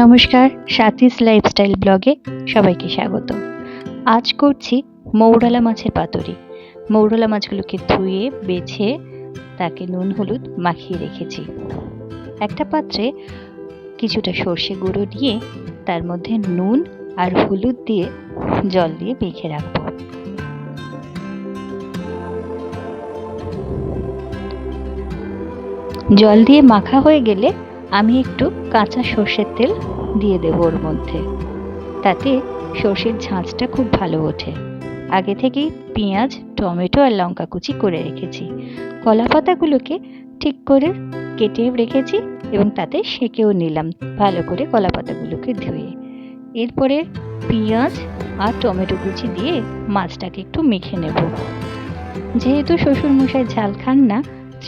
নমস্কার, সাথীস লাইফস্টাইল ব্লগে সবাইকে স্বাগত। আজ করছি মৌরলা মাছের পাতুরি। মৌরলা মাছগুলোকে ধুয়ে বেছে তাকে নুন হলুদ মাখিয়ে রেখেছি। একটা পাত্রে কিছুটা সর্ষে গুঁড়ো দিয়ে তার মধ্যে নুন আর হলুদ দিয়ে জল দিয়ে মেখে রাখবো। জল দিয়ে মাখা হয়ে গেলে আমি একটু কাঁচা সর্ষের তেল দিয়ে দেব ওর মধ্যে, তাতে সর্ষের ঝাঁঝটা খুব ভালো ওঠে। আগে থেকেই পেঁয়াজ, টমেটো আর লঙ্কা কুচি করে রেখেছি। কলা পাতাগুলোকে ঠিক করে কেটে রেখেছি এবং তাতে সেঁকেও নিলাম ভালো করে কলা পাতাগুলোকে ধুয়ে। এরপরে পেঁয়াজ আর টমেটো কুচি দিয়ে মাছটাকে একটু মেখে নেব। যেহেতু শ্বশুরমশাই ঝাল খান না,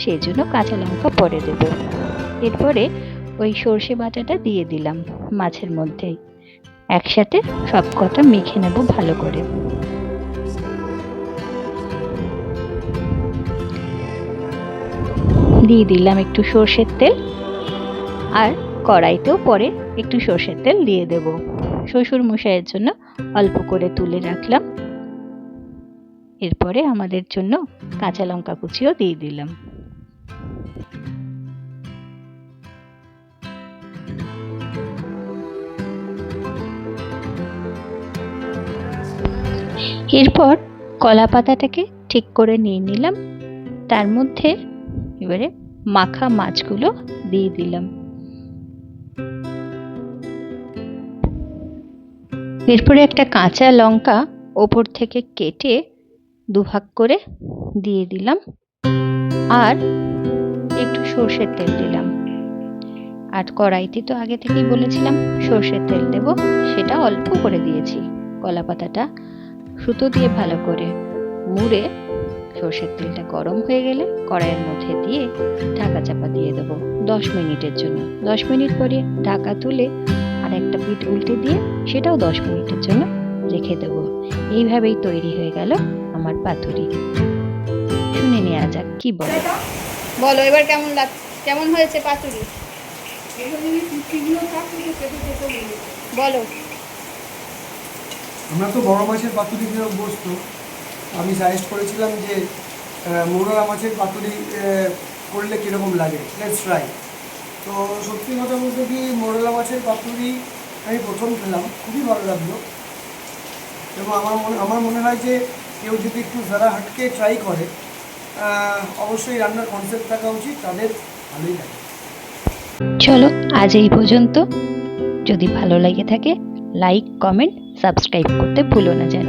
সেই জন্য কাঁচা লঙ্কা পরে দেব। এরপরে ওই সর্ষে বাটাটা দিয়ে দিলাম মাছের মধ্যেই, একসাথে সব কটা মেখে নেব ভালো করে। দিয়ে দিলাম একটু সর্ষের তেল, আর কড়াইতেও পরে একটু সর্ষের তেল দিয়ে দেব। শ্বশুর মশাইয়ের জন্য অল্প করে তুলে রাখলাম। এরপরে আমাদের জন্য কাঁচা লঙ্কা কুচিও দিয়ে দিলাম। এরপর কলা পাতাটাকে ঠিক করে নিয়ে নিলাম, তার মধ্যে এবারে মাখা মাছগুলো দিয়ে দিলাম। এরপরে একটা কাঁচা লঙ্কা ওপর থেকে কেটে দুভাগ করে দিয়ে দিলাম, আর একটু সর্ষের তেল দিলাম। আর কড়াইতে তো আগে থেকেই বলেছিলাম সর্ষের তেল দেব, সেটা অল্প করে দিয়েছি। কলা পাতাটা সুতো দিয়ে ভালো করে মুড়ে সর্ষের তেলটা গরম হয়ে গেলে কড়াইয়ের মধ্যে দিয়ে ঢাকা চাপা দিয়ে দেবো 10 মিনিটের জন্য। 10 মিনিট পরে ঢাকা তুলে আর একটা পিঠ উল্টে দিয়ে সেটাও 10 মিনিটের জন্য রেখে দেবো। এইভাবেই তৈরি হয়ে গেল আমার পাতুরি। শুনে নেওয়া যাক কি বলো। বলো এবার কেমন হয়েছে পাতুরি বলো। আমরা তো বড় মাছের পাতুরি দিয়ে অভ্যস্ত। আমি সাজেস্ট করেছিলাম যে মৌরলা মাছের পাতুরি করলে কীরকম লাগে, লেটস ট্রাই। তো সত্যি কথা বলতে কি, মৌরলা মাছের পাতুরি আমি প্রথম খেলাম, খুবই ভালো লাগলো। এবং আমার মনে হয় যে কেউ যদি একটু যারা হাটকে ট্রাই করে, অবশ্যই রান্নার কনসেপ্ট থাকা উচিত, তাদের ভালোই লাগে। চলো আজ এই পর্যন্ত। যদি ভালো লাগে থাকে লাইক, কমেন্ট, সাবস্ক্রাইব করতে ভুলো না যেন।